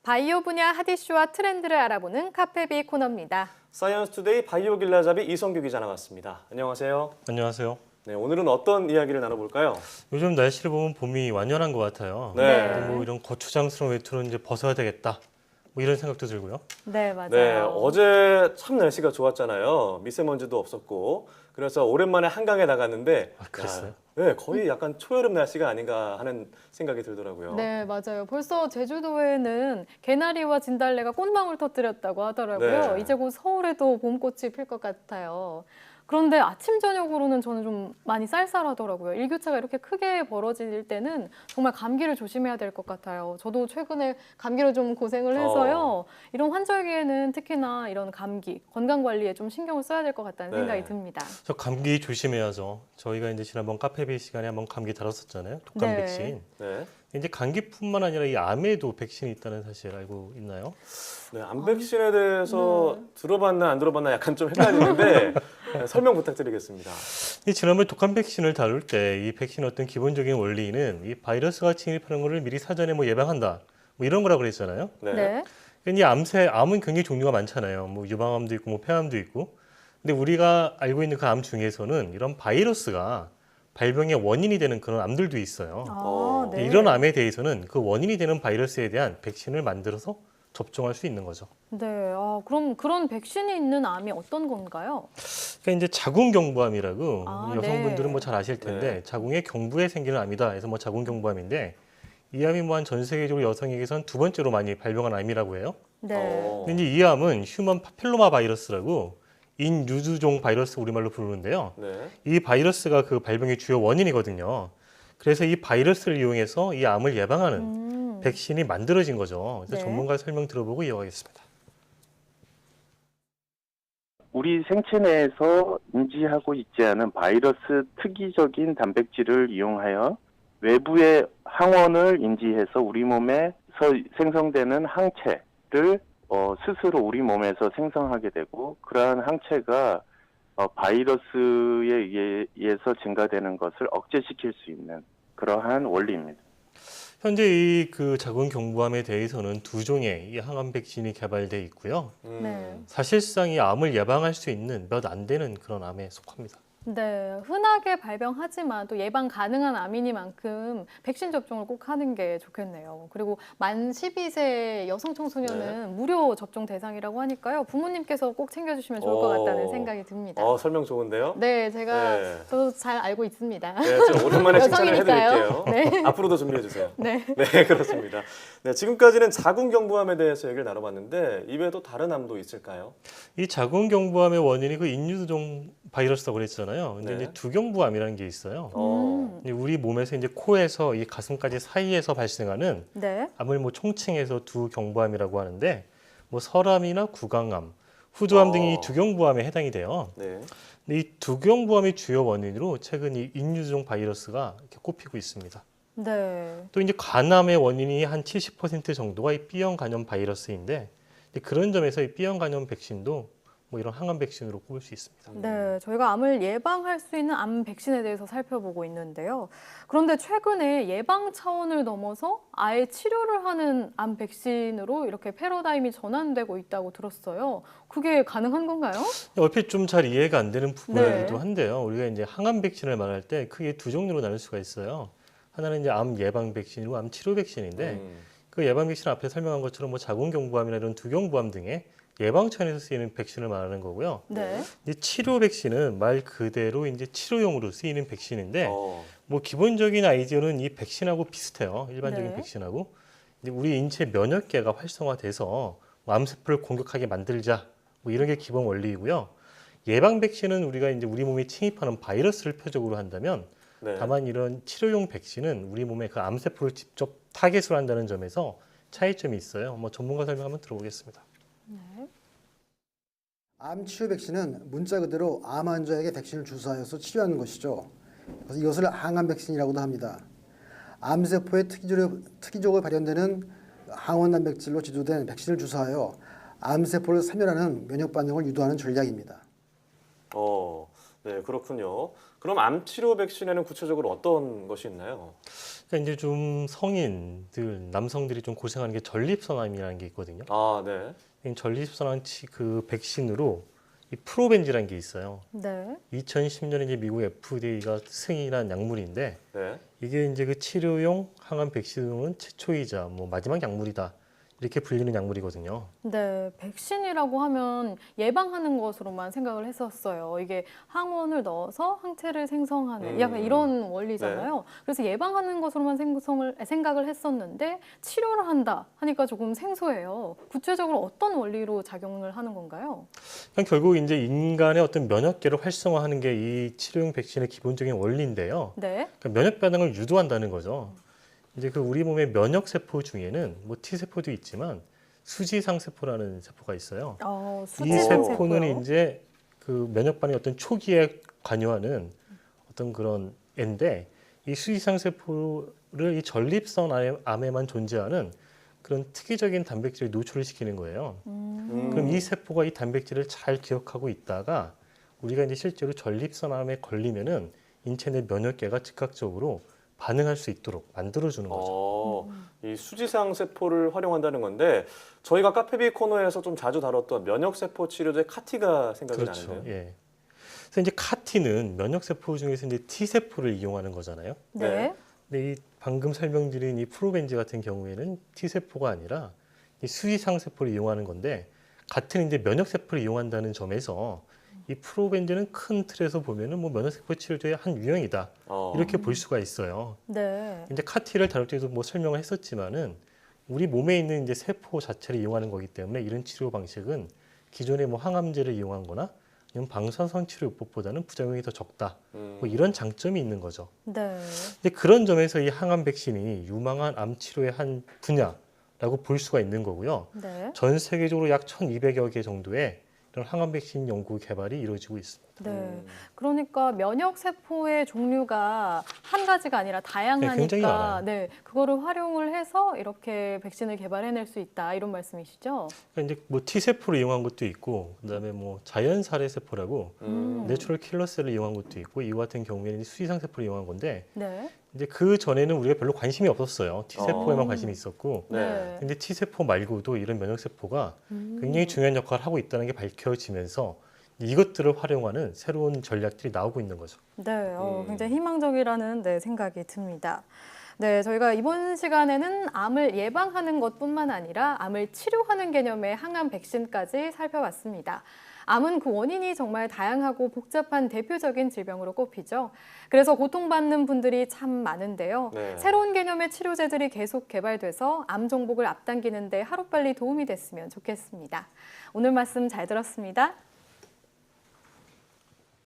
바이오 분야 핫 이슈와 트렌드를 알아보는 카페비 코너입니다. 사이언스 투데이 바이오 길라잡이 이성규 기자 나왔습니다. 안녕하세요. 안녕하세요. 네, 오늘은 어떤 이야기를 나눠볼까요? 요즘 날씨를 보면 봄이 완연한 것 같아요. 네. 뭐 이런 거추장스러운 외투는 이제 벗어야 되겠다. 뭐 이런 생각도 들고요. 네, 맞아요. 네, 어제 참 날씨가 좋았잖아요. 미세먼지도 없었고. 그래서 오랜만에 한강에 나갔는데 그랬어요? 네, 거의 약간 초여름 날씨가 아닌가 하는 생각이 들더라고요. 네, 맞아요. 벌써 제주도에는 개나리와 진달래가 꽃망울 터뜨렸다고 하더라고요. 네. 이제 곧 서울에도 봄꽃이 필 것 같아요. 그런데 아침 저녁으로는 저는 좀 많이 쌀쌀하더라고요. 일교차가 이렇게 크게 벌어질 때는 정말 감기를 조심해야 될 것 같아요. 저도 최근에 감기로 좀 고생을 해서요. 이런 환절기에는 특히나 이런 감기, 건강 관리에 좀 신경을 써야 될 것 같다는 네. 생각이 듭니다. 저 감기 조심해야죠. 저희가 이제 지난번 카페비 시간에 한번 감기 다뤘었잖아요. 독감 네. 백신. 네. 이제 감기뿐만 아니라 이 암에도 백신이 있다는 사실 알고 있나요? 네, 암 백신에 대해서 들어봤나 안 들어봤나 약간 좀 헷갈리는데 네, 설명 부탁드리겠습니다. 이 지난번 독감 백신을 다룰 때 이 백신 어떤 기본적인 원리는 이 바이러스가 침입하는 것을 미리 사전에 뭐 예방한다. 뭐 이런 거라고 그랬잖아요. 네. 네. 이 암은 굉장히 종류가 많잖아요. 뭐 유방암도 있고 뭐 폐암도 있고. 근데 우리가 알고 있는 그 암 중에서는 이런 바이러스가 발병의 원인이 되는 그런 암들도 있어요. 네. 이런 암에 대해서는 그 원인이 되는 바이러스에 대한 백신을 만들어서 접종할 수 있는 거죠. 네, 그럼 그런 백신이 있는 암이 어떤 건가요? 그러니까 이제 자궁경부암이라고 여성분들은 네. 뭐 잘 아실 텐데 네. 자궁의 경부에 생기는 암이다 해서 뭐 자궁경부암인데 이 암이 뭐 한 전 세계적으로 여성에게선 두 번째로 많이 발병한 암이라고 해요. 네. 근데 이제 이 암은 휴먼 파필로마 바이러스라고 인유두종 바이러스 우리말로 부르는데요. 네. 이 바이러스가 그 발병의 주요 원인이거든요. 그래서 이 바이러스를 이용해서 이 암을 예방하는 백신이 만들어진 거죠. 그래서 네. 전문가 설명 들어보고 이어가겠습니다. 우리 생체 내에서 인지하고 있지 않은 바이러스 특이적인 단백질을 이용하여 외부의 항원을 인지해서 우리 몸에서 생성되는 항체를 스스로 우리 몸에서 생성하게 되고 그러한 항체가 바이러스에 의해서 증가되는 것을 억제시킬 수 있는 그러한 원리입니다. 현재 이 그 자궁경부암에 대해서는 두 종의 이 항암 백신이 개발돼 있고요. 네. 사실상 이 암을 예방할 수 있는 몇 안 되는 그런 암에 속합니다. 네, 흔하게 발병하지만 또 예방 가능한 암이니만큼 백신 접종을 꼭 하는 게 좋겠네요. 그리고 만 12세 여성 청소년은 무료 접종 대상이라고 하니까요. 부모님께서 꼭 챙겨주시면 좋을 것 같다는 생각이 듭니다. 설명 좋은데요? 네, 제가 네. 저도 잘 알고 있습니다. 네, 제가 오랜만에 칭찬을 여성이니까요. 해드릴게요. 앞으로도 준비해 주세요. 네. 네, 그렇습니다. 네, 지금까지는 자궁경부암에 대해서 얘기를 나눠봤는데 이외에도 다른 암도 있을까요? 이 자궁경부암의 원인이 그 인유두종 바이러스라고 그랬잖아요. 근데 네. 이제 두경부암이라는 게 있어요. 네. 우리 몸에서 이제 코에서 이 가슴까지 사이에서 발생하는 네. 암을 뭐 총칭해서 두경부암이라고 하는데 뭐 설암이나 구강암, 후두암 등이 두경부암에 해당이 돼요. 네. 근데 이 두경부암의 주요 원인으로 최근 이 인유두종 바이러스가 이렇게 꼽히고 있습니다. 네. 또 이제 간암의 원인이 한 70% 정도가 이 B형 간염 바이러스인데 그런 점에서 이 B형 간염 백신도 뭐 이런 항암 백신으로 꼽을 수 있습니다. 네, 저희가 암을 예방할 수 있는 암 백신에 대해서 살펴보고 있는데요. 그런데 최근에 예방 차원을 넘어서 아예 치료를 하는 암 백신으로 이렇게 패러다임이 전환되고 있다고 들었어요. 그게 가능한 건가요? 얼핏 좀 잘 이해가 안 되는 부분이기도 네. 한데요. 우리가 이제 항암 백신을 말할 때 크게 두 종류로 나눌 수가 있어요. 하나는 이제 암 예방 백신이고 암 치료 백신인데 그 예방 백신 앞에 설명한 것처럼 뭐 자궁경부암이나 이런 두경부암 등의 예방 차원에서 쓰이는 백신을 말하는 거고요. 네. 이제 치료 백신은 말 그대로 이제 치료용으로 쓰이는 백신인데 뭐 기본적인 아이디어는 이 백신하고 비슷해요. 일반적인 네. 백신하고 이제 우리 인체 면역계가 활성화돼서 뭐 암세포를 공격하게 만들자 뭐 이런 게 기본 원리이고요. 예방 백신은 우리가 이제 우리 몸에 침입하는 바이러스를 표적으로 한다면 네. 다만 이런 치료용 백신은 우리 몸에 그 암세포를 직접 타겟으로 한다는 점에서 차이점이 있어요. 뭐 전문가 설명 한번 들어보겠습니다. 암 치료 백신은 문자 그대로 암 환자에게 백신을 주사해서 치료하는 것이죠. 그래서 이것을 항암 백신이라고도 합니다. 암세포에 특이적으로 발현되는 항원 단백질로 지도된 백신을 주사하여 암세포를 사멸하는 면역 반응을 유도하는 전략입니다. 네, 그렇군요. 그럼 암 치료 백신에는 구체적으로 어떤 것이 있나요? 그러니까 이제 좀 성인들, 남성들이 좀 고생하는 게 전립선암이라는 게 있거든요. 아, 네. 이 전립선암 그 백신으로 이 프로벤지라는 게 있어요. 네. 2010년에 이제 미국 FDA가 승인한 약물인데 네. 이게 이제 그 치료용 항암 백신으로는 최초이자 뭐 마지막 약물이다. 이렇게 불리는 약물이거든요. 네, 백신이라고 하면 예방하는 것으로만 생각을 했었어요. 이게 항원을 넣어서 항체를 생성하는 약간 이런 원리잖아요. 그래서 예방하는 것으로만 생각을 했었는데 치료를 한다 하니까 조금 생소해요. 구체적으로 어떤 원리로 작용을 하는 건가요? 그냥 결국 이제 인간의 어떤 면역계를 활성화하는 게 이 치료용 백신의 기본적인 원리인데요. 네. 그러니까 면역 반응을 유도한다는 거죠. 이제 그 우리 몸의 면역 세포 중에는 뭐 T 세포도 있지만 수지상 세포라는 세포가 있어요. 이 수지상 세포는 세포요? 이제 그 면역 반응의 어떤 초기에 관여하는 어떤 그런 애인데 이 수지상 세포를 이 전립선 암에만 존재하는 그런 특이적인 단백질에 노출을 시키는 거예요. 그럼 이 세포가 이 단백질을 잘 기억하고 있다가 우리가 이제 실제로 전립선암에 걸리면은 인체 내 면역계가 즉각적으로 반응할 수 있도록 만들어주는 거죠. 이 수지상 세포를 활용한다는 건데 저희가 카페비 코너에서 좀 자주 다뤘던 면역 세포 치료제 카티가 생각이 그렇죠. 나는데요. 예. 그래서 이제 카티는 면역 세포 중에서 이제 T 세포를 이용하는 거잖아요. 네. 근데 이 방금 설명드린 이 프로벤지 같은 경우에는 T 세포가 아니라 이 수지상 세포를 이용하는 건데 같은 이제 면역 세포를 이용한다는 점에서 이 프로벤지는 큰 틀에서 보면은 뭐 면역 세포 치료제의 한 유형이다 이렇게 볼 수가 있어요. 네. 이제 카티를 다룰 때도 뭐 설명을 했었지만은 우리 몸에 있는 이제 세포 자체를 이용하는 거기 때문에 이런 치료 방식은 기존의 뭐 항암제를 이용한거나 아니면 방사선 치료법보다는 부작용이 더 적다. 뭐 이런 장점이 있는 거죠. 네. 근데 그런 점에서 이 항암 백신이 유망한 암 치료의 한 분야라고 볼 수가 있는 거고요. 네. 전 세계적으로 약 1,200여 개 정도의 이런 항암 백신 연구 개발이 이루어지고 있습니다. 네. 그러니까 면역 세포의 종류가 한 가지가 아니라 네, 굉장히 다양하니까 많아요. 네, 그거를 활용을 해서 이렇게 백신을 개발해낼 수 있다 이런 말씀이시죠? 그러니까 이제 뭐 T 세포를 이용한 것도 있고, 그다음에 뭐 자연 살해 세포라고 내추럴 킬러 셀을 이용한 것도 있고, 이와 같은 경우에는 수지상 세포를 이용한 건데, 네. 이제 그 전에는 우리가 별로 관심이 없었어요. T 세포에만 관심이 있었고, 네. 근데 T 세포 말고도 이런 면역 세포가 굉장히 중요한 역할을 하고 있다는 게 밝혀지면서 이것들을 활용하는 새로운 전략들이 나오고 있는 거죠. 네, 굉장히 희망적이라는 네, 생각이 듭니다. 네, 저희가 이번 시간에는 암을 예방하는 것뿐만 아니라 암을 치료하는 개념의 항암 백신까지 살펴봤습니다. 암은 그 원인이 정말 다양하고 복잡한 대표적인 질병으로 꼽히죠. 그래서 고통받는 분들이 참 많은데요. 네. 새로운 개념의 치료제들이 계속 개발돼서 암 정복을 앞당기는 데 하루빨리 도움이 됐으면 좋겠습니다. 오늘 말씀 잘 들었습니다.